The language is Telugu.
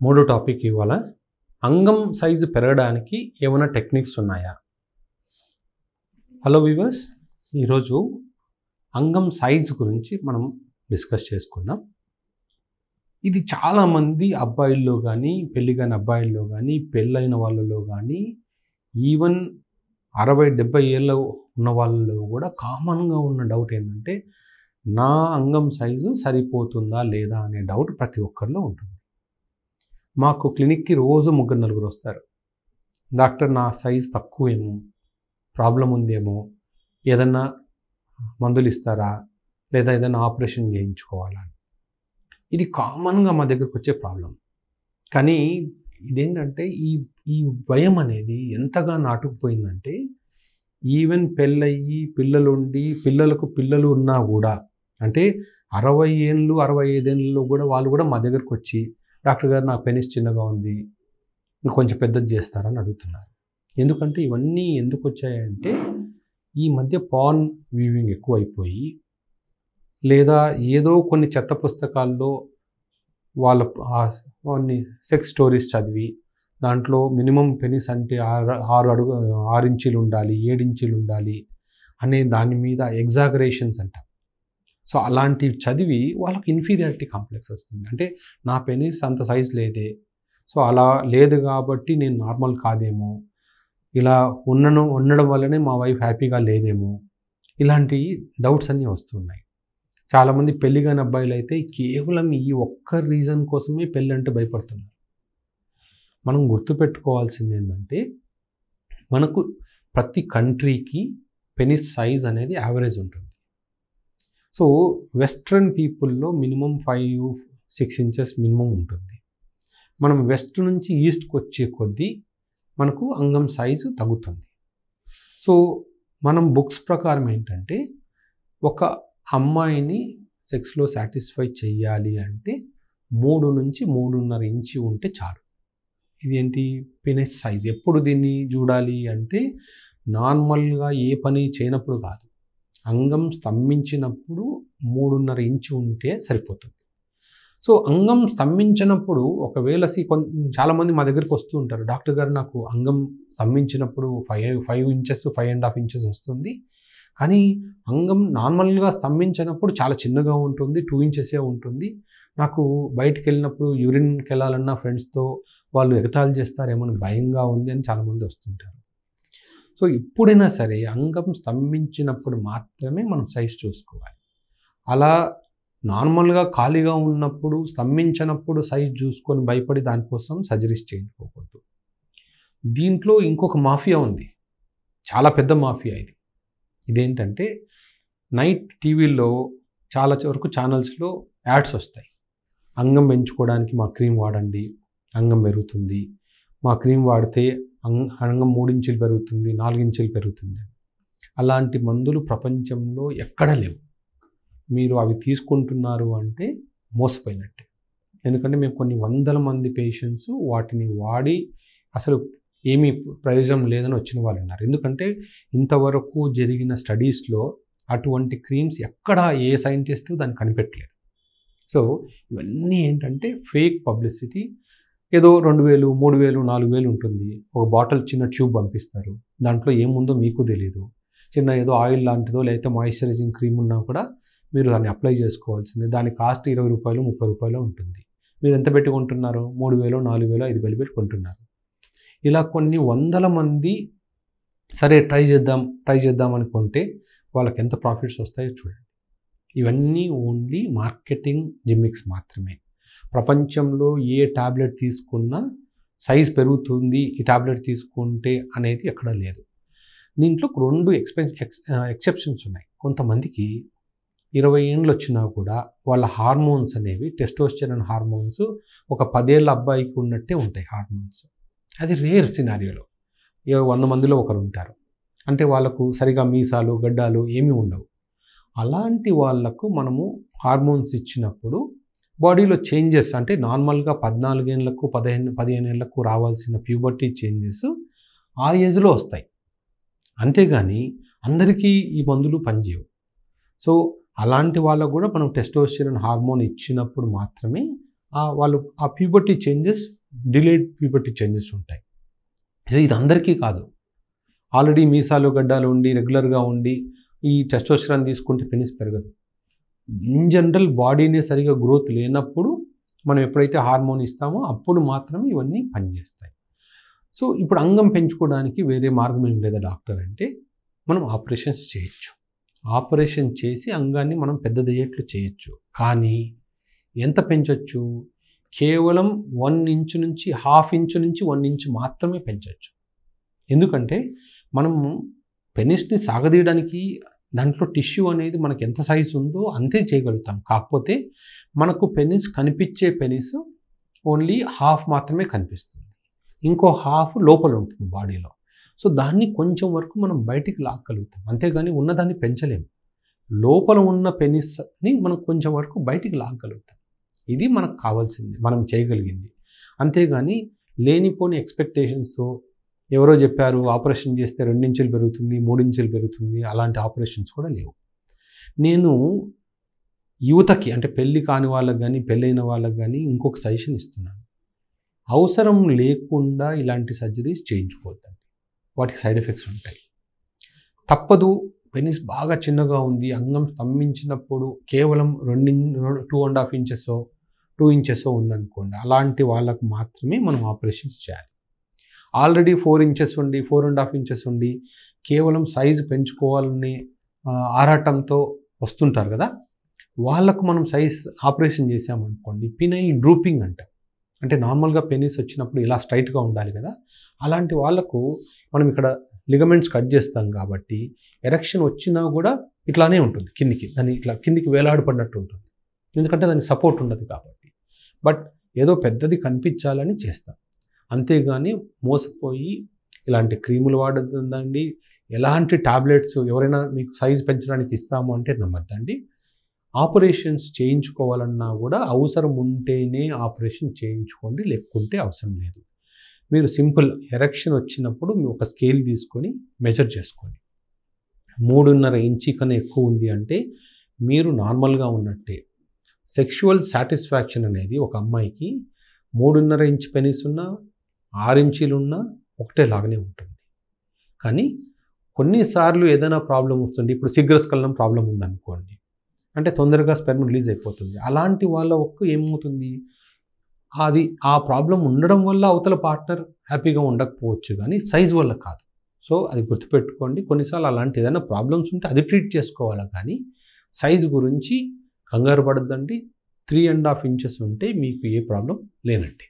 మూడో టాపిక్ ఇవాళ అంగం సైజు పెరగడానికి ఏమైనా టెక్నిక్స్ ఉన్నాయా? హలో వ్యూవర్స్, ఈరోజు అంగం సైజు గురించి మనం డిస్కస్ చేసుకుందాం. ఇది చాలామంది అబ్బాయిల్లో కానీ, పెళ్ళి కాని అబ్బాయిల్లో కానీ, పెళ్ళైన వాళ్ళలో కానీ, ఈవెన్ 60-70 ఏళ్ళ ఉన్న వాళ్ళలో కూడా కామన్గా ఉన్న డౌట్ ఏంటంటే, నా అంగం సైజు సరిపోతుందా లేదా అనే డౌట్ ప్రతి ఒక్కరిలో ఉంటుంది. మాకు క్లినిక్కి రోజు 3-4 వస్తారు. డాక్టర్, నా సైజ్ తక్కువేమో, ప్రాబ్లం ఉందేమో, ఏదన్నా మందులు ఇస్తారా, లేదా ఏదైనా ఆపరేషన్ చేయించుకోవాలా? ఇది కామన్గా మా దగ్గరకు వచ్చే ప్రాబ్లం. కానీ ఇదేంటంటే ఈ భయం అనేది ఎంతగా నాటుకుపోయిందంటే, ఈవెన్ పెళ్ళయ్యి పిల్లలుండి పిల్లలకు పిల్లలు ఉన్నా కూడా, అంటే 60 ఏళ్ళు 65 ఏళ్ళలో కూడా వాళ్ళు కూడా మా దగ్గరకు వచ్చి, డాక్టర్ గారు నాకు పెనిస్ చిన్నగా ఉంది, కొంచెం పెద్దది చేస్తారని అడుగుతున్నారు. ఎందుకంటే ఇవన్నీ ఎందుకు వచ్చాయంటే, ఈ మధ్య పార్న్ వ్యూవింగ్ ఎక్కువైపోయి, లేదా ఏదో కొన్ని చెత్త పుస్తకాల్లో వాళ్ళ కొన్ని సెక్స్ స్టోరీస్ చదివి, దాంట్లో మినిమం పెనిస్ అంటే 6 ఇంచులు ఉండాలి, 7 ఇంచులు ఉండాలి అనే దాని మీద ఎగ్జాగరేషన్స్ అంట. సో అలాంటివి చదివి వాళ్ళకి ఇన్ఫీరియారిటీ కాంప్లెక్స్ వస్తుంది. అంటే నా పెనిస్ అంత సైజ్ లేదే, సో అలా లేదు కాబట్టి నేను నార్మల్ కాదేమో, ఇలా ఉండడం వల్లనే మా వైఫ్ హ్యాపీగా లేదేమో, ఇలాంటి డౌట్స్ అన్నీ వస్తున్నాయి. చాలామంది పెళ్లి కాని అబ్బాయిలు అయితే కేవలం ఈ ఒక్క రీజన్ కోసమే పెళ్ళి అంటే భయపడుతున్నారు. మనం గుర్తుపెట్టుకోవాల్సింది ఏంటంటే, మనకు ప్రతి కంట్రీకి పెనిస్ సైజ్ అనేది యావరేజ్ ఉంటుంది. సో వెస్ట్రన్ పీపుల్లో మినిమం 5-6 ఇంచెస్ మినిమం ఉంటుంది. మనం వెస్ట్ నుంచి ఈస్ట్కి వచ్చే కొద్దీ మనకు అంగం సైజు తగ్గుతుంది. సో మనం బుక్స్ ప్రకారం ఏంటంటే, ఒక అమ్మాయిని సెక్స్లో సాటిస్ఫై చేయాలి అంటే 3 నుంచి 3.5 ఇంచు ఉంటే చాలు. ఇదేంటి పెనిస్ సైజ్. ఎప్పుడు దీన్ని చూడాలి అంటే, నార్మల్గా ఏ పని చేయనప్పుడు కాదు, అంగం స్తంభించినప్పుడు 3.5 ఇంచు ఉంటే సరిపోతుంది. సో అంగం స్తంభించినప్పుడు ఒకవేళ చాలామంది మా దగ్గరికి వస్తూ ఉంటారు, డాక్టర్ గారు నాకు అంగం స్తంభించినప్పుడు 5 ఇంచెస్ 5.5 ఇంచెస్ వస్తుంది, కానీ అంగం నార్మల్గా స్తంభించినప్పుడు చాలా చిన్నగా ఉంటుంది, 2 ఇంచెసే ఉంటుంది. నాకు బయటికి వెళ్ళినప్పుడు యూరిన్కి వెళ్ళాలన్నా ఫ్రెండ్స్తో వాళ్ళు ఎగతాళి చేస్తారేమో భయంగా ఉంది అని చాలామంది వస్తుంటారు. సో ఎప్పుడైనా సరే అంగం స్తంభించినప్పుడు మాత్రమే మనం సైజ్ చూసుకోవాలి. అలా నార్మల్గా ఖాళీగా ఉన్నప్పుడు, స్తంభించినప్పుడు సైజ్ చూసుకొని భయపడి దానికోసం సర్జరీస్ చేయించుకోకూడదు. దీంట్లో ఇంకొక మాఫియా ఉంది, చాలా పెద్ద మాఫియా ఇది. ఇదేంటంటే, నైట్ టీవీల్లో చాలా వరకు ఛానల్స్లో యాడ్స్ వస్తాయి. అంగం పెంచుకోవడానికి మా క్రీమ్ వాడండి, అంగం పెరుగుతుంది, మా క్రీమ్ వాడితే అంగం 3 ఇంచులు పెరుగుతుంది, 4 ఇంచులు పెరుగుతుంది. అలాంటి మందులు ప్రపంచంలో ఎక్కడా లేవు. మీరు అవి తీసుకుంటున్నారు అంటే మోసపోయినట్టే. ఎందుకంటే మేము కొన్ని వందల మంది పేషెంట్స్ వాటిని వాడి అసలు ఏమీ ప్రయోజనం లేదని వచ్చిన వాళ్ళు ఉన్నారు. ఎందుకంటే ఇంతవరకు జరిగిన స్టడీస్లో అటువంటి క్రీమ్స్ ఎక్కడా ఏ సైంటిస్టు దాన్ని కనిపెట్టలేదు. సో ఇవన్నీ ఏంటంటే ఫేక్ పబ్లిసిటీ. ఏదో 2,000, 3,000, 4,000 ఉంటుంది. ఒక బాటిల్ చిన్న ట్యూబ్ పంపిస్తారు, దాంట్లో ఏముందో మీకు తెలియదు. చిన్న ఏదో ఆయిల్ లాంటిదో లేకపోతే మాయిశ్చరైజింగ్ క్రీమ్ ఉన్నా కూడా మీరు దాన్ని అప్లై చేసుకోవాల్సిందే. దాని కాస్ట్ 20 రూపాయలు 30 రూపాయలు ఉంటుంది. మీరు ఎంత పెట్టి కొంటున్నారు? 3,000, 4,000, 5,000 పెట్టి కొంటున్నారు. ఇలా కొన్ని వందల మంది సరే ట్రై చేద్దాం అనుకుంటే వాళ్ళకి ఎంత ప్రాఫిట్స్ వస్తాయో చూడండి. ఇవన్నీ ఓన్లీ మార్కెటింగ్ జిమ్మిక్స్ మాత్రమే. ప్రపంచంలో ఏ ట్యాబ్లెట్ తీసుకున్నా సైజ్ పెరుగుతుంది, ఈ ట్యాబ్లెట్ తీసుకుంటే అనేది ఎక్కడ లేదు. దీంట్లో 2 ఎక్సెప్షన్స్ ఉన్నాయి. కొంతమందికి 20 ఏళ్ళు వచ్చినా కూడా వాళ్ళ హార్మోన్స్ అనేవి, టెస్టోస్టెరాన్ హార్మోన్స్ ఒక 10 ఏళ్ళ అబ్బాయికి ఉన్నట్టే ఉంటాయి హార్మోన్స్. అది రేర్ సినారియోలో 100 మందిలో ఒకరు ఉంటారు. అంటే వాళ్ళకు సరిగా మీసాలు గడ్డాలు ఏమీ ఉండవు. అలాంటి వాళ్లకు మనము హార్మోన్స్ ఇచ్చినప్పుడు బాడీలో చేంజెస్, అంటే నార్మల్గా 14 ఏళ్ళకు 15 ఏళ్ళకు రావాల్సిన ప్యూబర్టీ చేంజెస్ ఆ ఏజ్లో వస్తాయి. అంతేగాని అందరికీ ఈ మందులు పనిచేయవు. సో అలాంటి వాళ్ళకు కూడా మనం టెస్టోస్టెరాన్ హార్మోన్ ఇచ్చినప్పుడు మాత్రమే వాళ్ళు ఆ puberty changes delayed puberty changes ఉంటాయి. ఇది అందరికీ కాదు. ఆల్రెడీ మీసాలు గడ్డాలు ఉండి రెగ్యులర్గా ఉండి ఈ టెస్టోస్టెరాన్ తీసుకుంటే పెనిస్ పెరగదు. ఇన్ జనరల్ బాడీనే సరిగా గ్రోత్ లేనప్పుడు మనం ఎప్పుడైతే హార్మోన్ ఇస్తామో అప్పుడు మాత్రమే ఇవన్నీ పనిచేస్తాయి. సో ఇప్పుడు అంగం పెంచుకోవడానికి వేరే మార్గం ఏం లేదా డాక్టర్ అంటే మనం ఆపరేషన్స్ చేయొచ్చు. ఆపరేషన్ చేసి అంగాన్ని మనం పెద్దదయ్యేట్లు చేయొచ్చు. కానీ ఎంత పెంచొచ్చు? కేవలం 1 ఇంచు నుంచి ½ ఇంచు నుంచి 1 ఇంచు మాత్రమే పెంచొచ్చు. ఎందుకంటే మనము పెనిస్ని సాగదీయడానికి దాంట్లో టిష్యూ అనేది మనకు ఎంత సైజు ఉందో అంతే చేయగలుగుతాం. కాకపోతే మనకు పెనిస్ కనిపించే పెనిస్ ఓన్లీ ½ మాత్రమే కనిపిస్తుంది. ఇంకో ½ లోపల ఉంటుంది బాడీలో. సో దాన్ని కొంచెం వరకు మనం బయటికి లాక్కగలుగుతాం. అంతేగాని ఉన్నదాన్ని పెంచలేము. లోపల ఉన్న పెనిస్ని మనం కొంచెం వరకు బయటికి లాక్కగలుగుతాం. ఇది మనకు కావాల్సింది, మనం చేయగలిగింది. అంతేగాని లేనిపోని ఎక్స్పెక్టేషన్స్తో ఎవరో చెప్పారు ఆపరేషన్ చేస్తే 2 ఇంచులు పెరుగుతుంది, 3 ఇంచులు పెరుగుతుంది, అలాంటి ఆపరేషన్స్ కూడా లేవు. నేను యువతకి అంటే పెళ్ళి కాని వాళ్ళకి కానీ పెళ్ళైన వాళ్ళకి కానీ ఇంకొక సజెషన్ ఇస్తున్నాను. అవసరం లేకుండా ఇలాంటి సర్జరీస్ చేయించుకోవద్దండి. వాటికి సైడ్ ఎఫెక్ట్స్ ఉంటాయి. తప్పదు, పెనిస్ బాగా చిన్నగా ఉంది, అంగం స్తంభించినప్పుడు కేవలం 2.5 ఇంచెసో 2 ఇంచెసో ఉందనుకోండి, అలాంటి వాళ్ళకు మాత్రమే మనం ఆపరేషన్స్ చేయాలి. ఆల్రెడీ 4 ఇంచెస్ ఉండి 4.5 ఇంచెస్ ఉండి కేవలం సైజు పెంచుకోవాలని ఆరాటంతో వస్తుంటారు కదా, వాళ్ళకు మనం సైజ్ ఆపరేషన్ చేసామనుకోండి పినైల్ డ్రూపింగ్ అంటాం. అంటే నార్మల్గా పెనిస్ వచ్చినప్పుడు ఇలా స్ట్రైట్గా ఉండాలి కదా, అలాంటి వాళ్ళకు మనం ఇక్కడ లిగమెంట్స్ కట్ చేస్తాం కాబట్టి ఎరెక్షన్ వచ్చినా కూడా ఇట్లానే ఉంటుంది కిందికి, దాన్ని ఇట్లా కిందికి వేలాడపడినట్టు ఉంటుంది. ఎందుకంటే దానికి సపోర్ట్ ఉండదు కాబట్టి. బట్ ఏదో పెద్దది కనిపించాలని చేస్తాం. అంతేగాని మోసపోయి ఇలాంటి క్రీములు వాడద్దండి, ఎలాంటి టాబ్లెట్స్ ఎవరైనా మీకు సైజు పెంచడానికి ఇస్తాము అంటే నమ్మద్దండి. ఆపరేషన్స్ చేయించుకోవాలన్నా కూడా అవసరం ఉంటేనే ఆపరేషన్ చేయించుకోండి, లేకుంటే అవసరం లేదు. మీరు సింపుల్ ఎరెక్షన్ వచ్చినప్పుడు మీరు ఒక స్కేల్ తీసుకొని మెజర్ చేసుకోండి. 3.5 ఇంచు కన్నా ఎక్కువ ఉంది అంటే మీరు నార్మల్గా ఉన్నట్టే. సెక్షువల్ సాటిస్ఫాక్షన్ అనేది ఒక అమ్మాయికి 3.5 ఇంచు పెనిస్ ఉన్నా 6 ఇంచీలు ఉన్నా ఒకటేలాగానే ఉంటుంది. కానీ కొన్నిసార్లు ఏదైనా ప్రాబ్లం వస్తుంది. ఇప్పుడు సిగ్రస్కలనం ప్రాబ్లం ఉందనుకోండి, అంటే తొందరగా స్పెర్మ్ రిలీజ్ అయిపోతుంది. అలాంటి వాళ్ళకు ఏమవుతుంది, అది ఆ ప్రాబ్లం ఉండడం వల్ల అవతల పార్ట్నర్ హ్యాపీగా ఉండకపోవచ్చు కానీ సైజ్ వల్ల కాదు. సో అది గుర్తుపెట్టుకోండి. కొన్నిసార్లు అలాంటి ఏదైనా ప్రాబ్లమ్స్ ఉంటే అది ట్రీట్ చేసుకోవాలి కానీ సైజు గురించి కంగారు పడద్దండి. 3.5 ఇంచెస్ ఉంటే మీకు ఏ ప్రాబ్లం లేనండి.